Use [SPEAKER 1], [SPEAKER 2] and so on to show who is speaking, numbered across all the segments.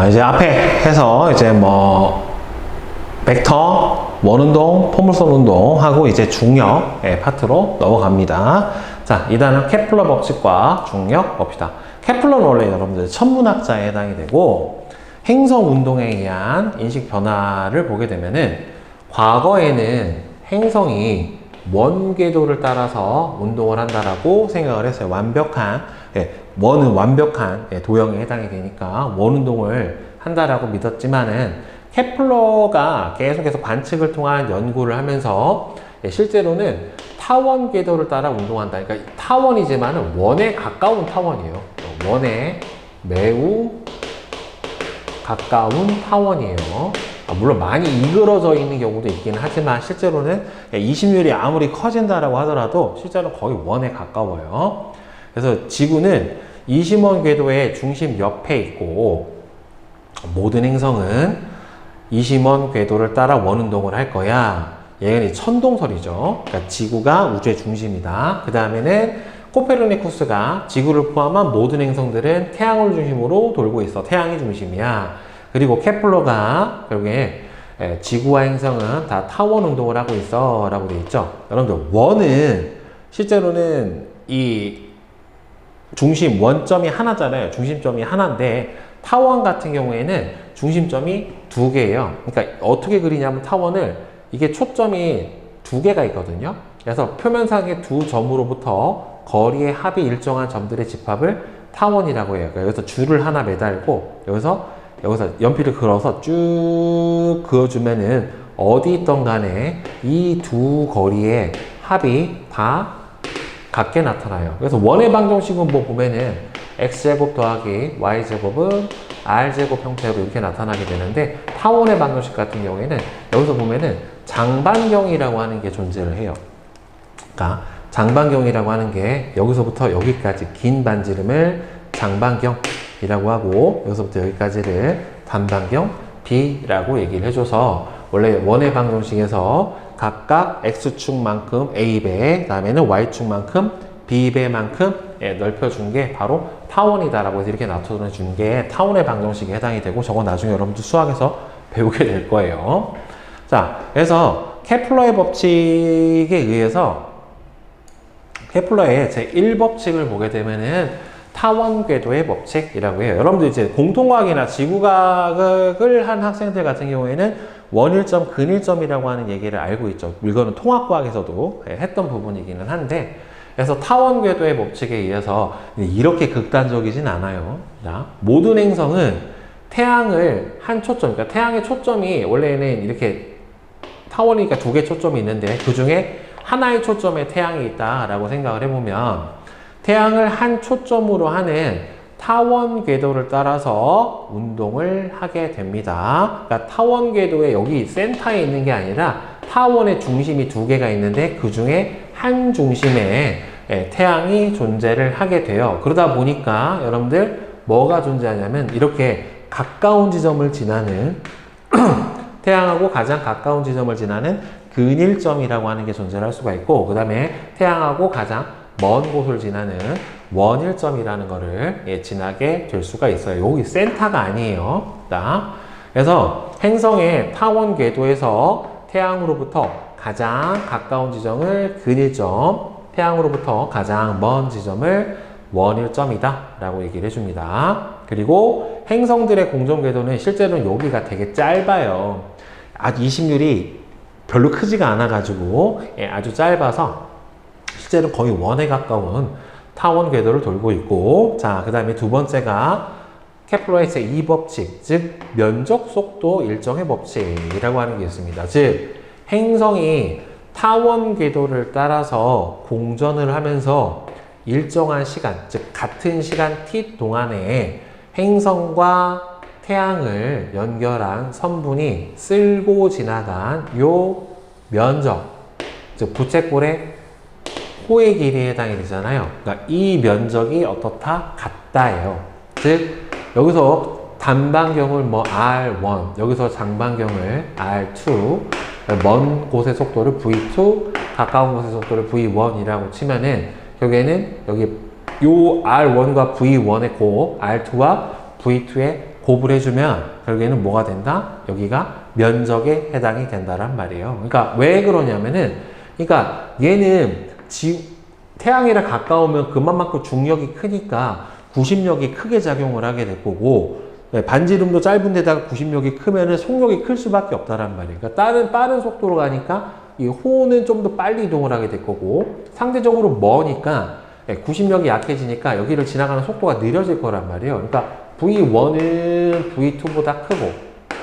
[SPEAKER 1] 이제 앞에 해서 이제 뭐 벡터, 원운동, 포물선 운동하고 이제 중력 파트로 넘어갑니다. 자, 이 단은 케플러 법칙과 중력 봅시다. 케플러는 원래 여러분들 천문학자에 해당이 되고 행성 운동에 의한 인식 변화를 보게 되면은 과거에는 행성이 원 궤도를 따라서 운동을 한다라고 생각을 했어요. 원은 완벽한 도형에 해당이 되니까 원 운동을 한다라고 믿었지만은 케플러가 계속해서 관측을 통한 연구를 하면서 실제로는 타원 궤도를 따라 운동한다. 그러니까 타원이지만은 원에 가까운 타원이에요. 원에 매우 가까운 타원이에요. 물론 많이 이그러져 있는 경우도 있긴 하지만 실제로는 이심률이 아무리 커진다라고 하더라도 실제로 거의 원에 가까워요. 그래서 지구는 이심원 궤도의 중심 옆에 있고 모든 행성은 이심원 궤도를 따라 원운동을 할 거야. 얘는 천동설이죠. 그러니까 지구가 우주의 중심이다. 그 다음에는 코페르니쿠스가 지구를 포함한 모든 행성들은 태양을 중심으로 돌고 있어. 태양이 중심이야. 그리고 케플러가 결국에 지구와 행성은 다 타원 운동을 하고 있어 라고 되어 있죠. 여러분들 원은 실제로는 이 중심 원점이 하나잖아요. 중심점이 하나인데 타원 같은 경우에는 중심점이 두 개예요. 그러니까 어떻게 그리냐면 타원을 이게 초점이 두 개가 있거든요. 그래서 표면상의 두 점으로부터 거리의 합이 일정한 점들의 집합을 타원이라고 해요. 그러니까 여기서 줄을 하나 매달고 여기서 연필을 그어서 쭉 그어주면은 어디 있던 간에 이 두 거리의 합이 다 같게 나타나요. 그래서 원의 방정식은 뭐 보면은 x제곱 더하기 y제곱은 r제곱 형태로 이렇게 나타나게 되는데 타원의 방정식 같은 경우에는 여기서 보면은 장반경이라고 하는 게 존재를 해요. 그러니까 장반경이라고 하는 게 여기서부터 여기까지 긴 반지름을 장반경이라고 하고 여기서부터 여기까지를 단반경 B라고 얘기를 해줘서 원래 원의 방정식에서 각각 X축만큼 A배, 그 다음에는 Y축만큼 B배만큼 넓혀준 게 바로 타원이다라고 해서 이렇게 나타내준 게 타원의 방정식에 해당이 되고 저거 나중에 여러분들 수학에서 배우게 될 거예요. 자, 그래서 케플러의 법칙에 의해서 케플러의 제1법칙을 보게 되면은 타원 궤도의 법칙이라고 해요. 여러분들 이제 공통과학이나 지구과학을 한 학생들 같은 경우에는 원일점, 근일점이라고 하는 얘기를 알고 있죠. 이거는 통합과학에서도 했던 부분이기는 한데 그래서 타원 궤도의 법칙에 의해서 이렇게 극단적이진 않아요. 자, 모든 행성은 태양을 한 초점, 그러니까 태양의 초점이 원래는 이렇게 타원이니까 두 개 초점이 있는데 그 중에 하나의 초점에 태양이 있다라고 생각을 해보면 태양을 한 초점으로 하는 타원 궤도를 따라서 운동을 하게 됩니다. 그러니까 타원 궤도에 여기 센터에 있는 게 아니라 타원의 중심이 두 개가 있는데 그 중에 한 중심에 태양이 존재를 하게 돼요. 그러다 보니까 여러분들 뭐가 존재하냐면 이렇게 가까운 지점을 지나는 태양하고 가장 가까운 지점을 지나는 근일점이라고 하는 게 존재할 수가 있고 그 다음에 태양하고 가장 먼 곳을 지나는 원일점이라는 거를 지나게 될 수가 있어요. 여기 센터가 아니에요. 그래서 행성의 타원 궤도에서 태양으로부터 가장 가까운 지점을 근일점, 태양으로부터 가장 먼 지점을 원일점이다 라고 얘기를 해줍니다. 그리고 행성들의 공전 궤도는 실제로는 여기가 되게 짧아요. 이심률이 별로 크지가 않아 가지고 아주 짧아서 실제로 거의 원에 가까운 타원 궤도를 돌고 있고 자, 그 다음에 두 번째가 케플러의 제2법칙, 즉 면적 속도 일정의 법칙이라고 하는 게 있습니다. 즉 행성이 타원 궤도를 따라서 공전을 하면서 일정한 시간, 즉 같은 시간 t 동안에 행성과 태양을 연결한 선분이 쓸고 지나간 요 면적, 즉 부채꼴의 호의 길이에 해당이 되잖아요. 그러니까 이 면적이 어떻다? 같다예요. 즉 여기서 단반경을 뭐 R1, 여기서 장반경을 R2, 먼 곳의 속도를 V2, 가까운 곳의 속도를 V1이라고 치면은 여기에는 여기 요 R1과 V1의 곱, R2와 V2의 곱을 해주면 결국에는 뭐가 된다? 여기가 면적에 해당이 된다란 말이에요. 그러니까 왜 그러냐면은, 그러니까 얘는 태양이랑 가까우면 그만큼 중력이 크니까 구심력이 크게 작용을 하게 될 거고, 반지름도 짧은 데다가 구심력이 크면은 속력이 클 수밖에 없다란 말이에요. 그러니까 빠른 속도로 가니까 이 호는 좀 더 빨리 이동을 하게 될 거고, 상대적으로 머니까 구심력이 약해지니까 여기를 지나가는 속도가 느려질 거란 말이에요. 그러니까 V1은 V2보다 크고,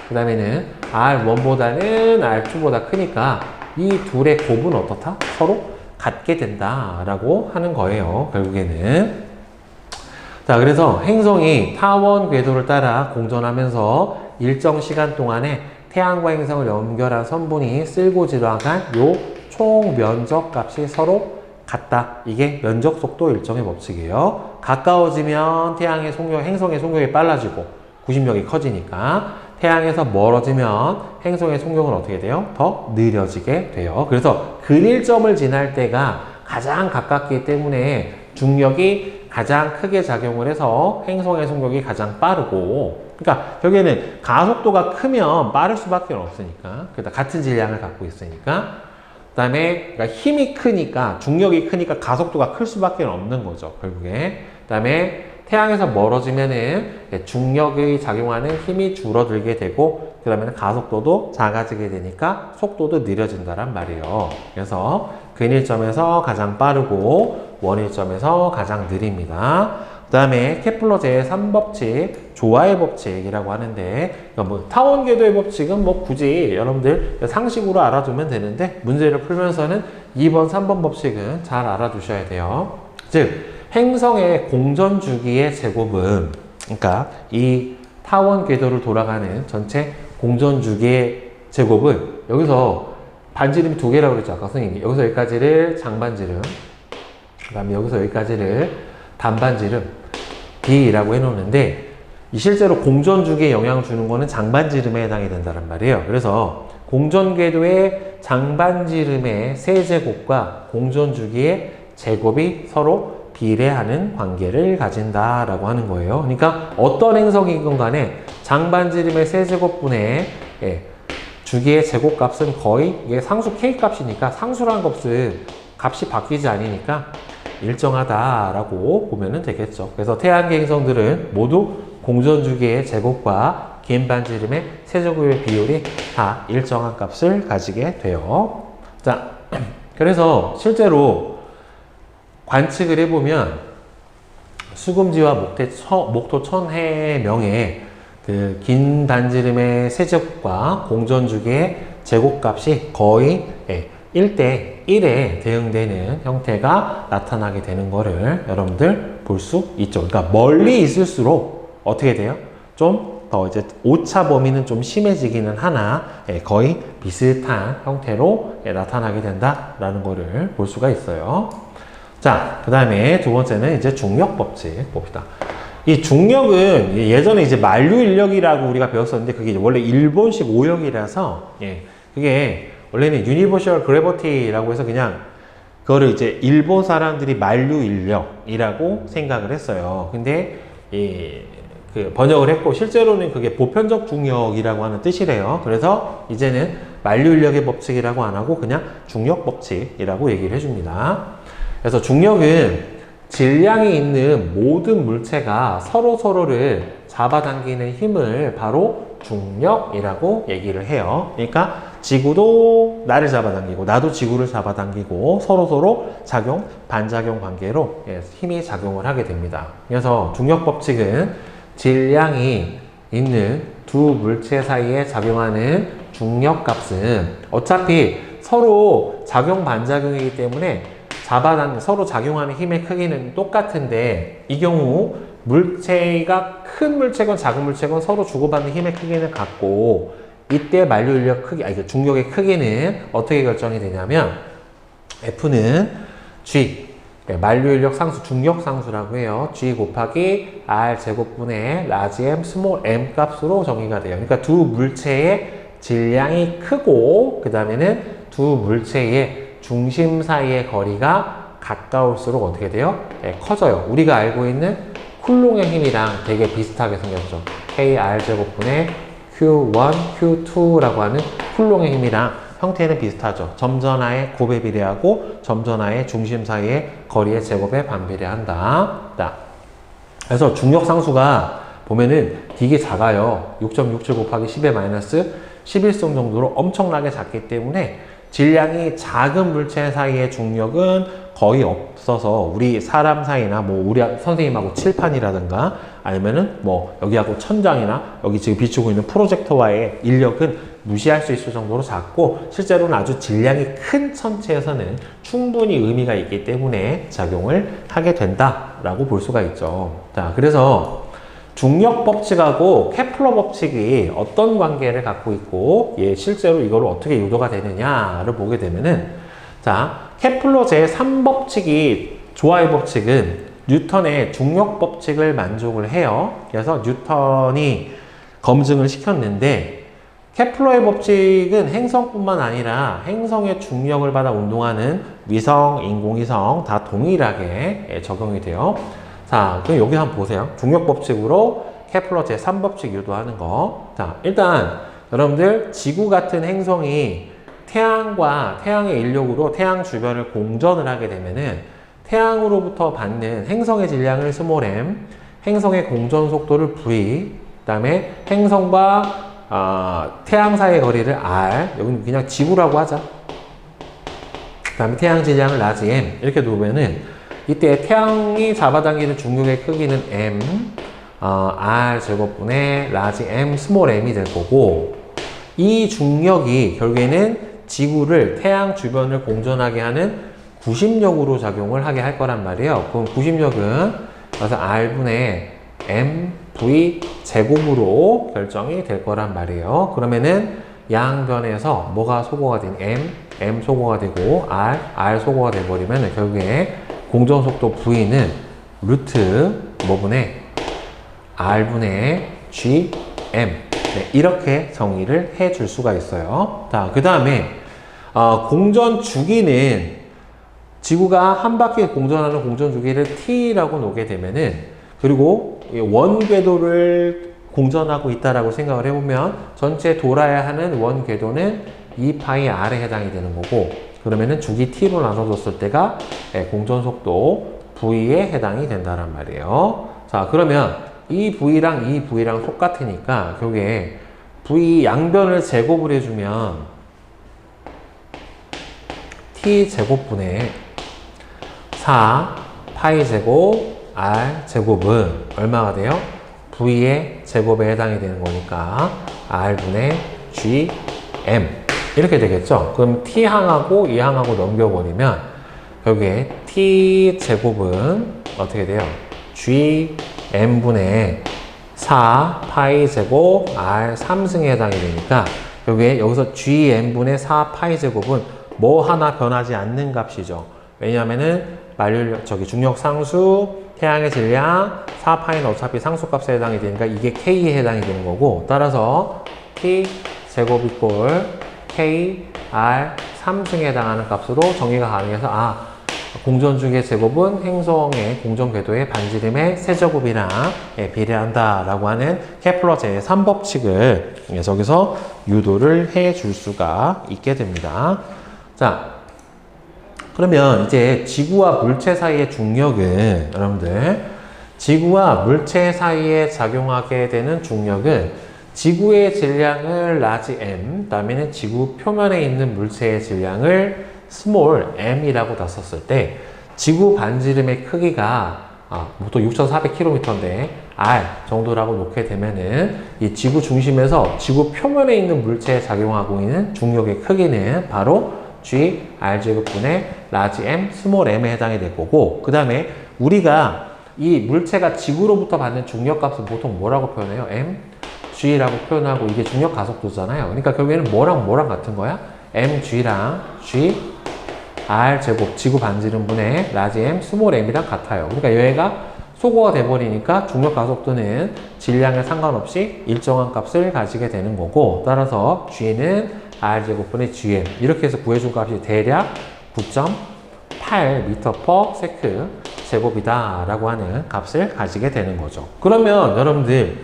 [SPEAKER 1] 그 다음에는 R1보다는 R2보다 크니까 이 둘의 곱은 어떻다? 서로 같게 된다라고 하는 거예요. 결국에는. 자, 그래서 행성이 타원 궤도를 따라 공전하면서 일정 시간 동안에 태양과 행성을 연결한 선분이 쓸고 지나간 요 총 면적 값이 서로 같다. 이게 면적 속도 일정의 법칙이에요. 가까워지면 태양의 속력, 행성의 속력이 빨라지고 구심력이 커지니까, 태양에서 멀어지면 행성의 속력은 어떻게 돼요? 더 느려지게 돼요. 그래서 근일점을 지날 때가 가장 가깝기 때문에 중력이 가장 크게 작용을 해서 행성의 속력이 가장 빠르고, 그러니까 여기에는 가속도가 크면 빠를 수밖에 없으니까, 그러니까 같은 질량을 갖고 있으니까, 그 다음에 그러니까 힘이 크니까, 중력이 크니까 가속도가 클 수밖에 없는 거죠, 결국에. 그 다음에 태양에서 멀어지면은 중력이 작용하는 힘이 줄어들게 되고, 그 다음에 가속도도 작아지게 되니까 속도도 느려진다란 말이에요. 그래서 근일점에서 가장 빠르고 원일점에서 가장 느립니다. 그 다음에 케플러 제3법칙, 조화의 법칙이라고 하는데, 그러니까 뭐 타원 궤도의 법칙은 뭐 굳이 여러분들 상식으로 알아두면 되는데, 문제를 풀면서는 2번, 3번 법칙은 잘 알아두셔야 돼요. 즉, 행성의 공전 주기의 제곱은, 그러니까 이 타원 궤도를 돌아가는 전체 공전 주기의 제곱을, 여기서 반지름이 두 개라고 그랬죠, 아까 선생님이. 여기서 여기까지를 장반지름, 그 다음에 여기서 여기까지를 단반지름 B라고 해놓는데, 실제로 공전 주기에 영향을 주는 거는 장반지름에 해당이 된다는 말이에요. 그래서 공전 궤도의 장반지름의 세제곱과 공전 주기의 제곱이 서로 비례하는 관계를 가진다라고 하는 거예요. 그러니까 어떤 행성이건 간에 장반지름의 세제곱분의 주기의 제곱값은 거의, 이게 상수 K 값이니까, 상수라는 값은 값이 바뀌지 않으니까 일정하다라고 보면 되겠죠. 그래서 태양계 행성들은 모두 공전주기의 제곱과 긴 반지름의 세제곱의 비율이 다 일정한 값을 가지게 돼요. 자, 그래서 실제로 관측을 해보면 수금지와 목토 천해명의 그 긴 반지름의 세제곱과 공전주기의 제곱값이 거의 1대1에 대응되는 형태가 나타나게 되는 거를 여러분들 볼 수 있죠. 그러니까 멀리 있을수록 어떻게 돼요? 좀 더 이제 오차 범위는 좀 심해지기는 하나 거의 비슷한 형태로 나타나게 된다라는 거를 볼 수가 있어요. 자, 그 다음에 두 번째는 이제 중력 법칙 봅시다. 이 중력은 예전에 이제 만류 인력이라고 우리가 배웠었는데, 그게 원래 일본식 오역이라서, 그게 원래는 유니버셜 그래비티라고 해서 그냥 그거를 이제 일본 사람들이 만류 인력이라고 생각을 했어요. 근데 그 번역을 했고, 실제로는 그게 보편적 중력이라고 하는 뜻이래요. 그래서 이제는 만류 인력의 법칙이라고 안 하고 그냥 중력 법칙이라고 얘기를 해줍니다. 그래서 중력은 질량이 있는 모든 물체가 서로를 잡아당기는 힘을 바로 중력이라고 얘기를 해요. 그러니까 지구도 나를 잡아당기고 나도 지구를 잡아당기고 서로 작용, 반작용 관계로 힘이 작용을 하게 됩니다. 그래서 중력 법칙은 질량이 있는 두 물체 사이에 작용하는 중력 값은 어차피 서로 작용, 반작용이기 때문에 서로 작용하는 힘의 크기는 똑같은데, 이 경우 물체가 큰 물체건 작은 물체건 서로 주고받는 힘의 크기는 같고, 이때 만류 인력 크기, 중력의 크기는 어떻게 결정이 되냐면, F는 G, 만류 인력 상수, 중력 상수라고 해요. G 곱하기 R 제곱분의 라지 M, 스몰 m 값으로 정의가 돼요. 그러니까 두 물체의 질량이 크고, 그 다음에는 두 물체의 중심 사이의 거리가 가까울수록 어떻게 돼요? 커져요. 우리가 알고 있는 쿨롱의 힘이랑 되게 비슷하게 생겼죠. KR제곱분의 Q1, Q2라고 하는 쿨롱의 힘이랑 형태는 비슷하죠. 점전하의 곱에 비례하고 점전하의 중심 사이의 거리의 제곱에 반비례한다. 그래서 중력 상수가 보면은 되게 작아요. 6.67 곱하기 10의 마이너스 11성 정도로 엄청나게 작기 때문에 질량이 작은 물체 사이의 중력은 거의 없어서 우리 사람 사이나 뭐 우리 선생님하고 칠판이라든가 아니면은 뭐 여기하고 천장이나 여기 지금 비추고 있는 프로젝터와의 인력은 무시할 수 있을 정도로 작고 실제로는 아주 질량이 큰 천체에서는 충분히 의미가 있기 때문에 작용을 하게 된다라고 볼 수가 있죠. 자, 그래서 중력 법칙하고 케플러 법칙이 어떤 관계를 갖고 있고 실제로 이걸 어떻게 유도가 되느냐를 보게 되면은 자, 케플러 제3법칙이 조화의 법칙은 뉴턴의 중력 법칙을 만족을 해요. 그래서 뉴턴이 검증을 시켰는데 케플러의 법칙은 행성뿐만 아니라 행성의 중력을 받아 운동하는 위성, 인공위성 다 동일하게 적용이 돼요. 자, 그럼 여기 한번 보세요. 중력 법칙으로 케플러 제3법칙 유도하는 거. 자, 일단 여러분들 지구 같은 행성이 태양과 태양의 인력으로 태양 주변을 공전을 하게 되면은 태양으로부터 받는 행성의 질량을 스몰 m, 행성의 공전 속도를 v, 그 다음에 행성과 태양 사이의 거리를 r, 여기는 그냥 지구라고 하자. 그 다음에 태양 질량을 라지 m 이렇게 놓으면은 이때 태양이 잡아당기는 중력의 크기는 m, r 제곱분의 라지 m 스몰 m이 될 거고 이 중력이 결국에는 지구를 태양 주변을 공전하게 하는 구심력으로 작용을 하게 할 거란 말이에요. 그럼 구심력은 그래서 r분의 mv 제곱으로 결정이 될 거란 말이에요. 그러면은 양변에서 뭐가 소거가 되는 m 소거가 되고 r 소거가 돼버리면 결국에 공전속도 v는 루트 뭐분의 r분의 gm 이렇게 정의를 해 줄 수가 있어요. 자, 그 다음에 공전 주기는 지구가 한 바퀴 공전하는 공전 주기를 t라고 놓게 되면은 그리고 원 궤도를 공전하고 있다라고 생각을 해보면 전체 돌아야 하는 원 궤도는 2파이 r에 해당이 되는 거고 그러면은 주기 t로 나눠줬을 때가 공전 속도 v에 해당이 된다란 말이에요. 자, 그러면 이 v랑 이 v랑 똑같으니까 결국에 v 양변을 제곱을 해주면 t 제곱분의 4 파이 제곱 r 제곱은 얼마가 돼요? v의 제곱에 해당이 되는 거니까 r분의 gm 이렇게 되겠죠? 그럼 t항하고 이 항하고 넘겨버리면 결국에 t 제곱은 어떻게 돼요? gm분의 4 파이 제곱 r 3승에 해당이 되니까 결국에 여기서 gm분의 4 파이 제곱은 뭐 하나 변하지 않는 값이죠. 왜냐하면은 중력 상수, 태양의 질량, 4파이는 어차피 상수값에 해당이 되니까 이게 k에 해당이 되는 거고 따라서 t 제곱 이꼴 k r 3승에 해당하는 값으로 정의가 가능해서 공전주기의 제곱은 행성의 공전 궤도의 반지름의 세제곱이랑 비례한다 라고 하는 케플러 제3법칙을 저기서 유도를 해 줄 수가 있게 됩니다. 자, 그러면 이제 지구와 물체 사이의 중력은 여러분들 지구와 물체 사이에 작용하게 되는 중력은 지구의 질량을 라지 m, 다음에는 지구 표면에 있는 물체의 질량을 스몰 m이라고 다 썼을 때 지구 반지름의 크기가 보통 6,400km인데 r 정도라고 놓게 되면은 이 지구 중심에서 지구 표면에 있는 물체에 작용하고 있는 중력의 크기는 바로 g r제곱분의 라지 m 스몰 m에 해당이 될 거고 그 다음에 우리가 이 물체가 지구로부터 받는 중력값은 보통 뭐라고 표현해요? m, g라고 표현하고 이게 중력 가속도잖아요. 그러니까 결국에는 뭐랑 같은 거야? mg랑 g r제곱 지구 반지름분의 라지 m 스몰 m이랑 같아요. 그러니까 얘가 소거가 돼버리니까 중력 가속도는 질량에 상관없이 일정한 값을 가지게 되는 거고 따라서 g는 r제곱분의 gm 이렇게 해서 구해준 값이 대략 9.8m/s 제곱이다 라고 하는 값을 가지게 되는 거죠. 그러면 여러분들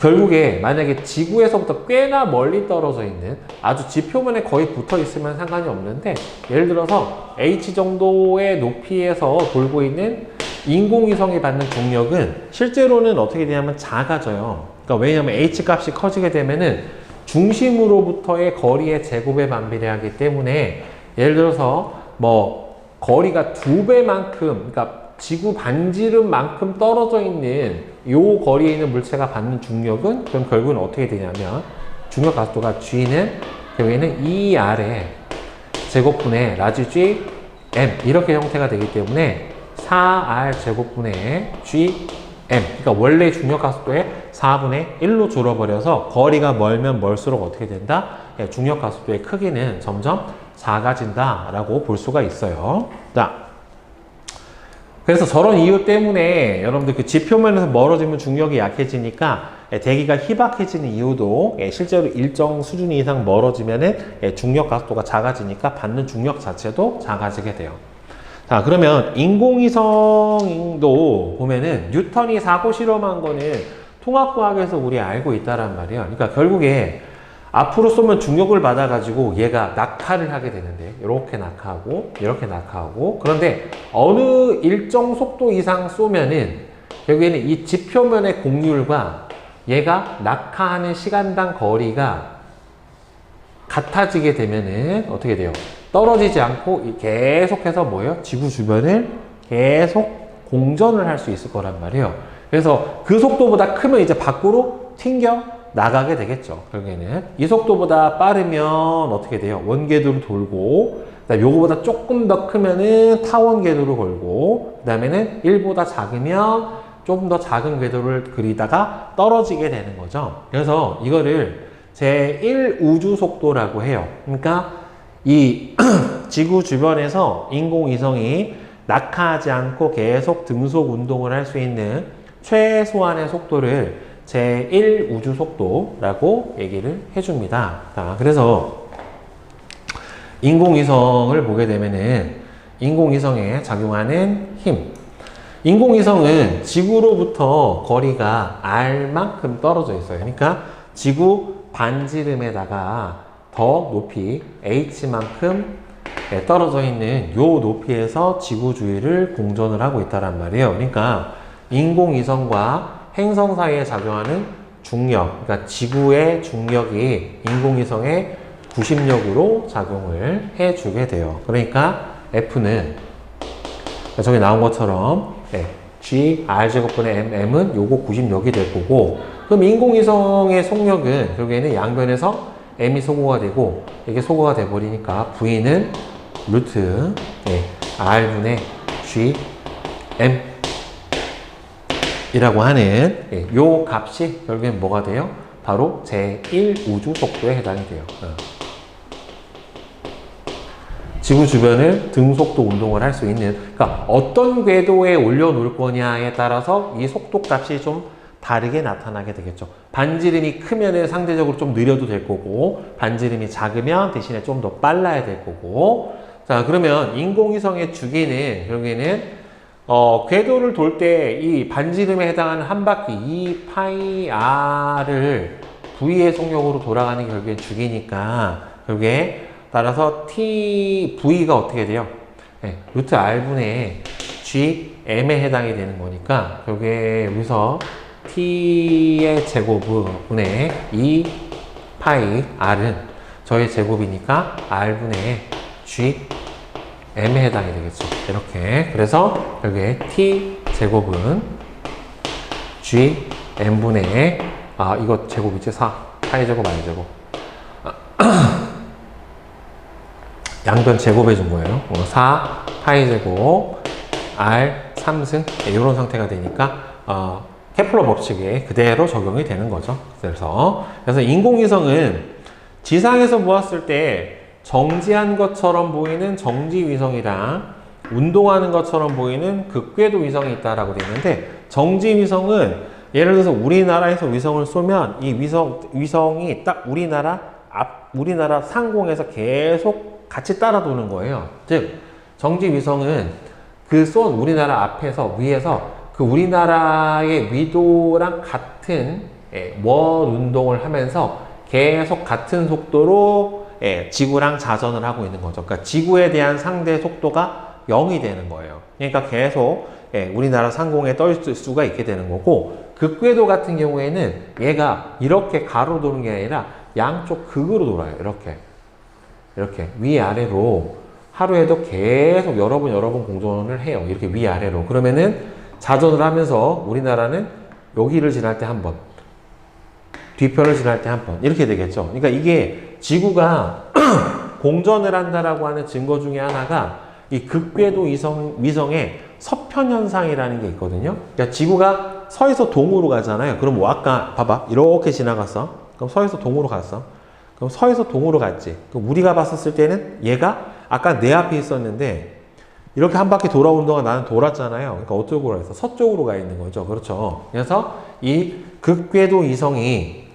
[SPEAKER 1] 결국에 만약에 지구에서부터 꽤나 멀리 떨어져 있는 아주 지표면에 거의 붙어 있으면 상관이 없는데, 예를 들어서 H 정도의 높이에서 돌고 있는 인공위성이 받는 중력은 실제로는 어떻게 되냐면 작아져요. 그러니까 왜냐하면 H 값이 커지게 되면은 중심으로부터의 거리의 제곱에 반비례하기 때문에, 예를 들어서 뭐 거리가 2배만큼, 그러니까 지구 반지름만큼 떨어져 있는 요 거리에 있는 물체가 받는 중력은, 그럼 결국은 어떻게 되냐면 중력 가속도가 G는 결국에는 ER의 제곱분의 라지 G M 이렇게 형태가 되기 때문에 4R 제곱분의 G M, 그러니까 원래 중력 가속도의 4분의 1로 줄어버려서 거리가 멀면 멀수록 어떻게 된다? 중력 가속도의 크기는 점점 작아진다 라고 볼 수가 있어요. 자, 그래서 저런 이유 때문에 여러분들 그 지표면에서 멀어지면 중력이 약해지니까 대기가 희박해지는 이유도 실제로 일정 수준 이상 멀어지면은 중력 가속도가 작아지니까 받는 중력 자체도 작아지게 돼요. 자, 그러면 인공위성도 보면은 뉴턴이 사고 실험한 거는 통합과학에서 우리 알고 있다란 말이에요. 그러니까 결국에 앞으로 쏘면 중력을 받아가지고 얘가 낙하를 하게 되는데, 이렇게 낙하하고 이렇게 낙하하고, 그런데 어느 일정 속도 이상 쏘면은 결국에는 이 지표면의 곡률과 얘가 낙하하는 시간당 거리가 같아지게 되면은 어떻게 돼요? 떨어지지 않고 계속해서 뭐예요? 지구 주변을 계속 공전을 할 수 있을 거란 말이에요. 그래서 그 속도보다 크면 이제 밖으로 튕겨 나가게 되겠죠. 결국에는 이 속도보다 빠르면 어떻게 돼요? 원궤도로 돌고, 그다음에 요거보다 조금 더 크면은 타원 궤도로 걸고, 그다음에는 1보다 작으면 조금 더 작은 궤도를 그리다가 떨어지게 되는 거죠. 그래서 이거를 제1 우주 속도라고 해요. 그러니까 이 지구 주변에서 인공위성이 낙하하지 않고 계속 등속 운동을 할 수 있는 최소한의 속도를 제1 우주 속도라고 얘기를 해줍니다. 자, 그래서 인공위성을 보게 되면은 인공위성에 작용하는 힘. 인공위성은 지구로부터 거리가 R만큼 떨어져 있어요. 그러니까 지구 반지름에다가 더 높이 H만큼 떨어져 있는 요 높이에서 지구 주위를 공전을 하고 있다란 말이에요. 그러니까 인공위성과 행성 사이에 작용하는 중력, 그러니까 지구의 중력이 인공위성의 구심력으로 작용을 해주게 돼요. 그러니까 F는 저기 나온 것처럼 G, R제곱분의 M은 요거 구심력이 될 거고, 그럼 인공위성의 속력은 결국에는 양변에서 M이 소거가 되고 이게 소거가 돼 버리니까 V는 루트 R분의 G, M 이라고 하는 요 값이 결국엔 뭐가 돼요? 바로 제1 우주 속도에 해당이 돼요. 지구 주변을 등속도 운동을 할 수 있는, 그러니까 어떤 궤도에 올려놓을 거냐에 따라서 이 속도 값이 좀 다르게 나타나게 되겠죠. 반지름이 크면은 상대적으로 좀 느려도 될 거고, 반지름이 작으면 대신에 좀 더 빨라야 될 거고. 자, 그러면 인공위성의 주기는 결국에는 궤도를 돌 때 이 반지름에 해당하는 한 바퀴 2πr을 V의 속력으로 돌아가는 게 결국엔 주기니까, 결국에 따라서 V가 어떻게 돼요? 루트 R분의 GM에 해당이 되는 거니까, 결국에 여기서 T의 제곱분의 2πr은 저의 제곱이니까 R분의 G M에 해당이 되겠죠. 이렇게. 그래서 여기에 T 제곱은 G M분의 이거 제곱이지? 4. 파이 제곱, R 제곱. 양변 제곱해 준 거예요. 4 파이 제곱 R 3승 이런 상태가 되니까 케플러 법칙에 그대로 적용이 되는 거죠. 그래서 인공위성은 지상에서 보았을 때 정지한 것처럼 보이는 정지위성이랑 운동하는 것처럼 보이는 극궤도 위성이 있다라고 되어 있는데, 정지위성은 예를 들어서 우리나라에서 위성을 쏘면 이 위성이 딱 우리나라 상공에서 계속 같이 따라 도는 거예요. 즉, 정지위성은 그 쏜 우리나라 앞에서 위에서 그 우리나라의 위도랑 같은 원 운동을 하면서 계속 같은 속도로 지구랑 자전을 하고 있는 거죠. 그러니까 지구에 대한 상대 속도가 0이 되는 거예요. 그러니까 계속 우리나라 상공에 떠 있을 수가 있게 되는 거고, 극궤도 같은 경우에는 얘가 이렇게 가로로 도는 게 아니라 양쪽 극으로 돌아요. 이렇게 위아래로 하루에도 계속 여러 번 공전을 해요. 이렇게 위아래로. 그러면은 자전을 하면서 우리나라는 여기를 지날 때 한 번, 뒤편을 지날 때 한 번, 이렇게 되겠죠. 그러니까 이게 지구가 공전을 한다라고 하는 증거 중에 하나가 이 극궤도 위성의 서편 현상이라는 게 있거든요. 그러니까 지구가 서에서 동으로 가잖아요. 그럼 뭐 아까 봐봐, 이렇게 지나갔어. 그럼 서에서 동으로 갔어. 그럼 서에서 동으로 갔지. 그럼 우리가 봤었을 때는 얘가 아까 내 앞에 있었는데 이렇게 한 바퀴 돌아오는 동안 나는 돌았잖아요. 그러니까 어쪽으로 해서 서쪽으로 가 있는 거죠. 그렇죠. 그래서 이 극궤도 위성이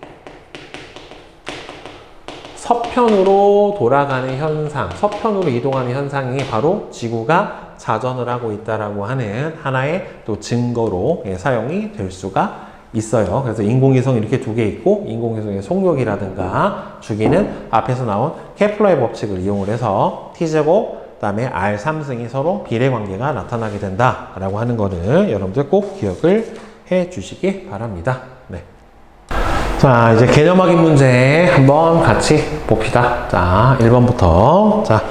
[SPEAKER 1] 서편으로 돌아가는 현상, 서편으로 이동하는 현상이 바로 지구가 자전을 하고 있다라고 하는 하나의 또 증거로 사용이 될 수가 있어요. 그래서 인공위성 이렇게 두 개 있고, 인공위성의 속력이라든가 주기는 앞에서 나온 케플러의 법칙을 이용을 해서 T제곱, 그 다음에 R 3승이 서로 비례 관계가 나타나게 된다라고 하는 거를 여러분들 꼭 기억을 해 주시기 바랍니다. 네. 자, 이제 개념 확인 문제 한번 같이 봅시다. 자, 1번부터. 자,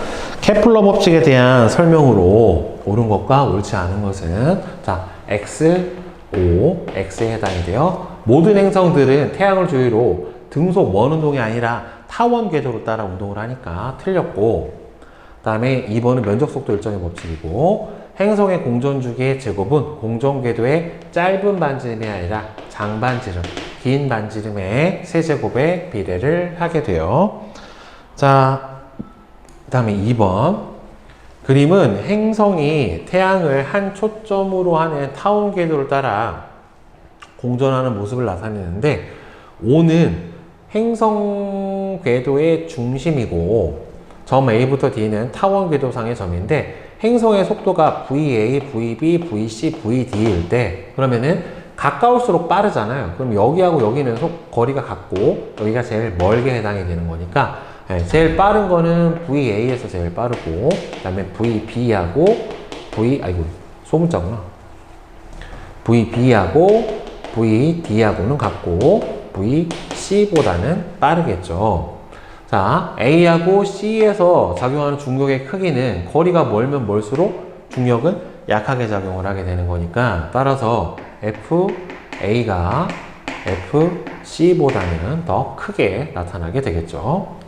[SPEAKER 1] 케플러 법칙에 대한 설명으로 옳은 것과 옳지 않은 것은, 자, X, O, X에 해당이 돼요. 모든 행성들은 태양을 주위로 등속 원운동이 아니라 타원 궤도로 따라 운동을 하니까 틀렸고, 그 다음에 2번은 면적속도 일정의 법칙이고, 행성의 공전주기의 제곱은 공전궤도의 짧은 반지름이 아니라 장반지름, 긴 반지름의 세제곱의 비례를 하게 돼요. 자, 그 다음에 2번. 그림은 행성이 태양을 한 초점으로 하는 타원 궤도를 따라 공전하는 모습을 나타내는데, O는 행성 궤도의 중심이고 점 A부터 D는 타원 궤도상의 점인데, 행성의 속도가 VA, VB, VC, VD일 때 그러면은 가까울수록 빠르잖아요. 그럼 여기하고 여기는 거리가 같고 여기가 제일 멀게 해당이 되는 거니까, 제일 빠른 거는 VA에서 제일 빠르고, 그 다음에 VB하고 소문자구나. VB하고 VD하고는 같고 VC보다는 빠르겠죠. 자, A하고 C에서 작용하는 중력의 크기는 거리가 멀면 멀수록 중력은 약하게 작용을 하게 되는 거니까, 따라서 FA가 FC보다는 더 크게 나타나게 되겠죠.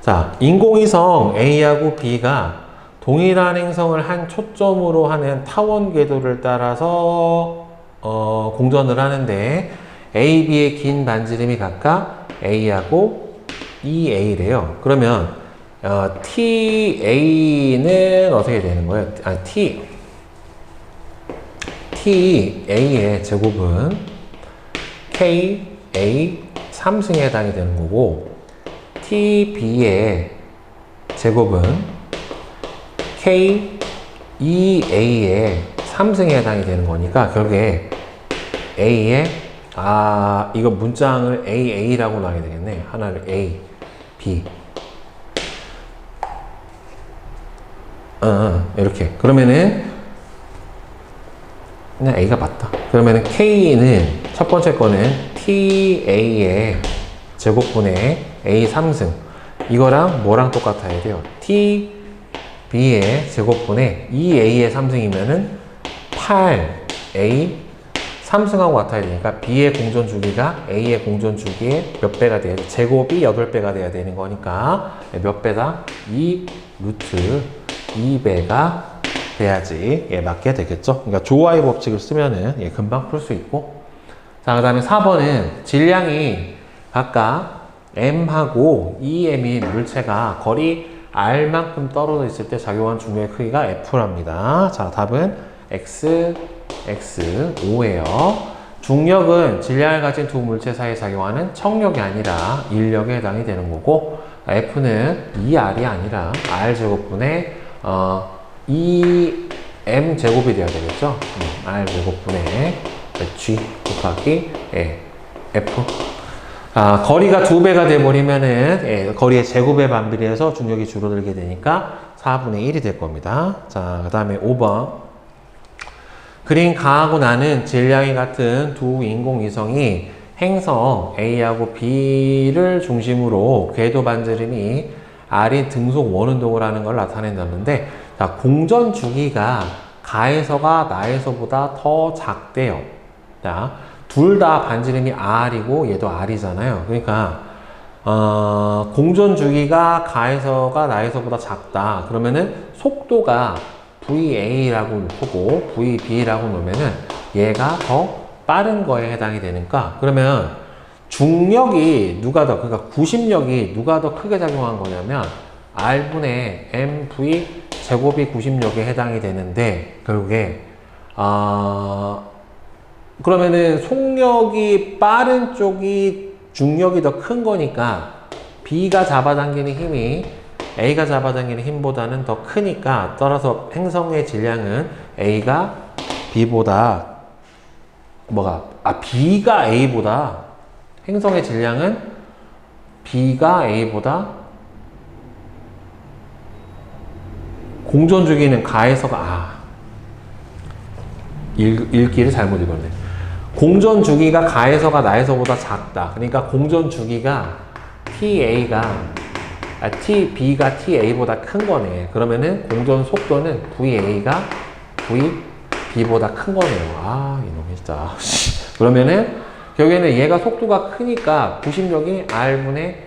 [SPEAKER 1] 자, 인공위성 A하고 B가 동일한 행성을 한 초점으로 하는 타원 궤도를 따라서 공전을 하는데, A, B의 긴 반지름이 각각 A하고 EA래요. 그러면 TA는 어떻게 되는 거예요? TA의 제곱은 KA 3승에 해당이 되는 거고, TB의 제곱은 KEA의 3승에 해당이 되는 거니까, 결국에 A의 이거 문장을 AA라고 나게 되겠네. 하나를 A, B. 이렇게. 그러면은 그냥 A가 맞다. 그러면은 K는 첫 번째 거는 TA의 제곱분의 A 3승. 이거랑 뭐랑 똑같아야 돼요? TB의 제곱분의 2A의 3승이면은 8A 3승하고 같아야 되니까 B의 공전 주기가 A의 공전 주기의 몇 배가 돼야 돼? 제곱이 8배가 돼야 되는 거니까 몇 배다? 2 루트 2배가 돼야지 맞게 되겠죠. 그러니까 조화의 법칙을 쓰면은 금방 풀 수 있고. 자, 그 다음에 4번은 질량이 각각 M하고 EM인 물체가 거리 R만큼 떨어져 있을 때 작용한 중력의 크기가 F랍니다. 자, 답은 X, X, O예요. 중력은 질량을 가진 두 물체 사이에 작용하는 청력이 아니라 인력에 해당이 되는 거고, F는 2R이 아니라 R제곱분의 2M 제곱이 되어야 되겠죠. R제곱분의 G 곱하기 F. 거리가 2배가 돼버리면은, 거리의 제곱에 반비례해서 중력이 줄어들게 되니까 4분의 1이 될 겁니다. 자, 그 다음에 5번. 그림 가하고 나는 질량이 같은 두 인공위성이 행성 A하고 B를 중심으로 궤도 반지름이 R인 등속 원운동을 하는 걸 나타낸다는데, 자, 공전 주기가 가에서가 나에서보다 더 작대요. 자, 둘 다 반지름이 R이고 얘도 R이잖아요. 그러니까 공전 주기가 가에서가 나에서보다 작다. 그러면은 속도가 VA라고 보고 VB라고 놓으면은 얘가 더 빠른 거에 해당이 되니까, 그러면 중력이 누가 더, 그러니까 구심력이 누가 더 크게 작용한 거냐면 R분의 mv 제곱이 구심력에 해당이 되는데, 결국에 그러면은 속력이 빠른 쪽이 중력이 더 큰 거니까 B가 잡아당기는 힘이 A가 잡아당기는 힘보다는 더 크니까, 따라서 행성의 질량은 A가 B보다 B가 A보다, 행성의 질량은 B가 A보다, 공전 주기는 가에서가, 읽기를 잘못 읽었네. 공전 주기가 가에서가 나에서보다 작다. 그러니까 공전 주기가 B가 TA보다 큰 거네. 그러면은 공전 속도는 VA가 VB보다 큰 거네요. 이놈이 진짜. 그러면은 결국에는 얘가 속도가 크니까 구심력이 R분의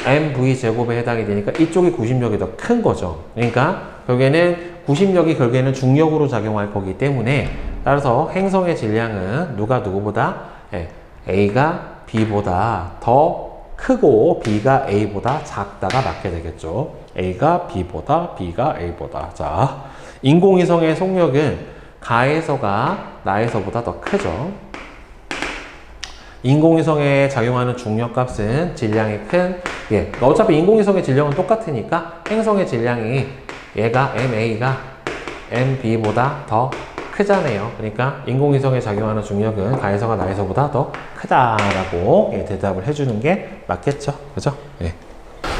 [SPEAKER 1] mv 제곱에 해당이 되니까 이쪽이 구심력이 더 큰 거죠. 그러니까 결국에는 구심력이 결국에는 중력으로 작용할 거기 때문에, 따라서 행성의 질량은 누가 누구보다, A가 B보다 더 크고 B가 A보다 작다가 맞게 되겠죠. A가 B보다, B가 A보다. 자, 인공위성의 속력은 가에서가 나에서보다 더 크죠. 인공위성에 작용하는 중력값은 질량이 큰, 어차피 인공위성의 질량은 똑같으니까 행성의 질량이 얘가 MA가 MB보다 더 크잖아요. 그러니까 인공위성에 작용하는 중력은 가에서가 나에서보다 더 크다라고 대답을 해주는 게 맞겠죠. 그죠?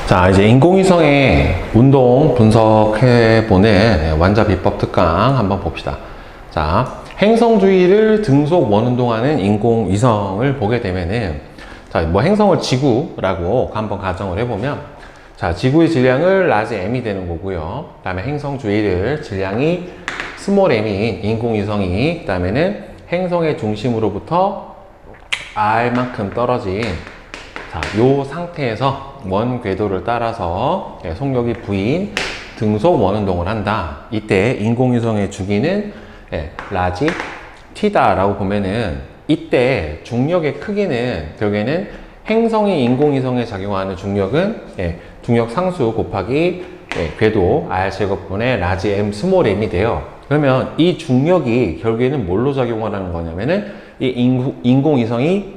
[SPEAKER 1] 자, 이제 인공위성의 운동 분석해보는 완자 비법 특강 한번 봅시다. 자, 행성 주위를 등속 원운동하는 인공위성을 보게 되면은, 자, 뭐 행성을 지구라고 한번 가정을 해보면, 자, 지구의 질량을 라지 m이 되는 거고요. 그 다음에 행성 주위를 질량이 스몰 m인 인공위성이, 그 다음에는 행성의 중심으로부터 R만큼 떨어진, 자, 요 상태에서 원 궤도를 따라서 속력이 V인 등속 원운동을 한다. 이때 인공위성의 주기는 라지 T다라고 보면은, 이때 중력의 크기는 결국에는 행성이 인공위성에 작용하는 중력은 중력 상수 곱하기 궤도 R 제곱분의 라지 M 스몰 m이 돼요. 그러면 이 중력이 결국에는 뭘로 작용을 하는 거냐면은 이 인공위성이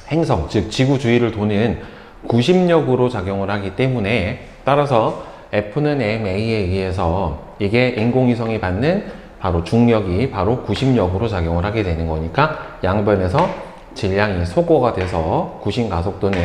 [SPEAKER 1] 행성, 즉 지구 주위를 도는 구심력으로 작용을 하기 때문에, 따라서 F는 MA에 의해서 이게 인공위성이 받는 바로 중력이 바로 구심력으로 작용을 하게 되는 거니까, 양변에서 질량이 소거가 돼서 구심 가속도는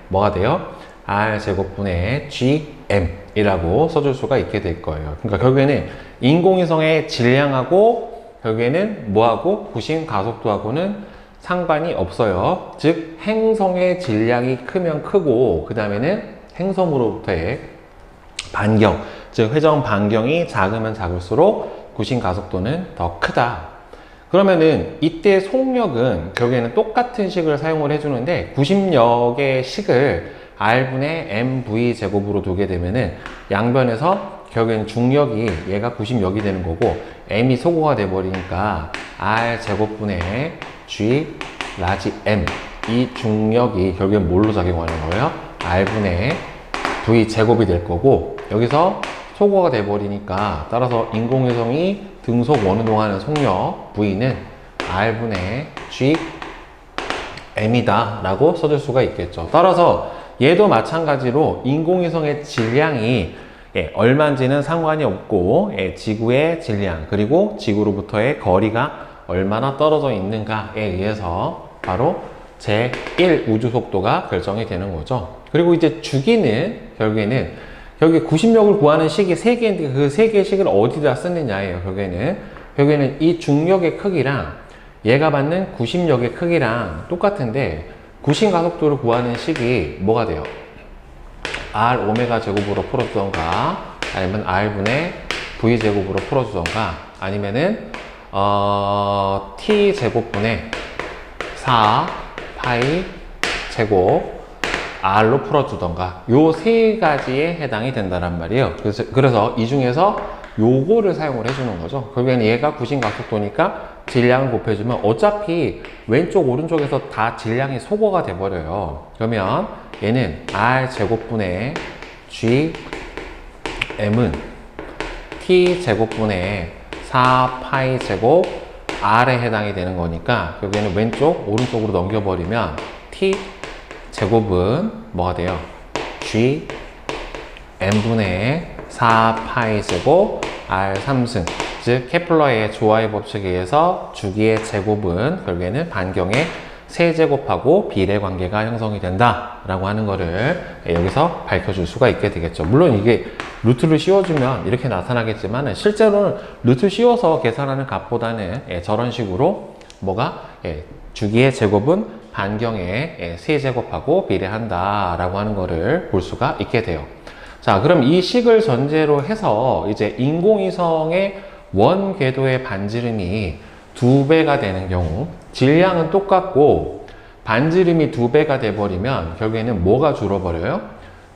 [SPEAKER 1] 뭐가 돼요? R 제곱분의 GM이라고 써줄 수가 있게 될 거예요. 그러니까 결국에는 인공위성의 질량하고 결국에는 뭐하고 구심 가속도하고는 상관이 없어요. 즉 행성의 질량이 크면 크고, 그 다음에는 행성으로부터의 반경, 즉 회전 반경이 작으면 작을수록 구심 가속도는 더 크다. 그러면은 이때 속력은 결국에는 똑같은 식을 사용을 해주는데, 구심력의 식을 R분의 mv 제곱으로 두게 되면은 양변에서 결국에는 중력이 얘가 구심력이 되는 거고, m이 소거가 돼 버리니까 R 제곱분의 G 라지 M, 이 중력이 결국엔 뭘로 작용하는 거예요? R분의 V 제곱이 될 거고, 여기서 소거가 돼 버리니까, 따라서 인공위성이 등속 원운동하는 속력 V는 R분의 G M이다 라고 써줄 수가 있겠죠. 따라서 얘도 마찬가지로 인공위성의 질량이 얼마인지는 상관이 없고, 지구의 질량 그리고 지구로부터의 거리가 얼마나 떨어져 있는가에 의해서 바로 제1 우주속도가 결정이 되는 거죠. 그리고 이제 주기는 결국에는 여기 구심력을 구하는 식이 3개인데 그 3개의 식을 어디다 쓰느냐예요. 결국에는 이 중력의 크기랑 얘가 받는 구심력의 크기랑 똑같은데 구심 가속도를 구하는 식이 뭐가 돼요? R 오메가 제곱으로 풀어주던가 아니면 R분의 V 제곱으로 풀어주던가 아니면은 T 제곱분의 4 파이 제곱 R로 풀어주던가 요 3가지에 해당이 된다란 말이에요. 그래서 이 중에서 요거를 사용을 해주는 거죠. 결국에는 얘가 구심 가속도니까 질량을 곱해주면 어차피 왼쪽 오른쪽에서 다 질량이 소거가 돼버려요. 그러면 얘는 R 제곱분의 G M은 T 제곱분의 4 파이 제곱 R에 해당이 되는 거니까 결국에는 왼쪽 오른쪽으로 넘겨버리면 T 제곱은 뭐가 돼요? G M분의 4 파이 제곱 R 3승 즉 케플러의 조화의 법칙에 의해서 주기의 제곱은 결국에는 반경의 세제곱하고 비례 관계가 형성이 된다 라고 하는 거를 여기서 밝혀줄 수가 있게 되겠죠. 물론 이게 루트를 씌워주면 이렇게 나타나겠지만 실제로는 루트 씌워서 계산하는 값보다는 저런 식으로 뭐가 주기의 제곱은 반경의 세제곱하고 비례한다 라고 하는 거를 볼 수가 있게 돼요. 자, 그럼 이 식을 전제로 해서 이제 인공위성의 원 궤도의 반지름이 2배가 되는 경우 질량은 똑같고 반지름이 2배가 돼버리면 결국에는 뭐가 줄어버려요?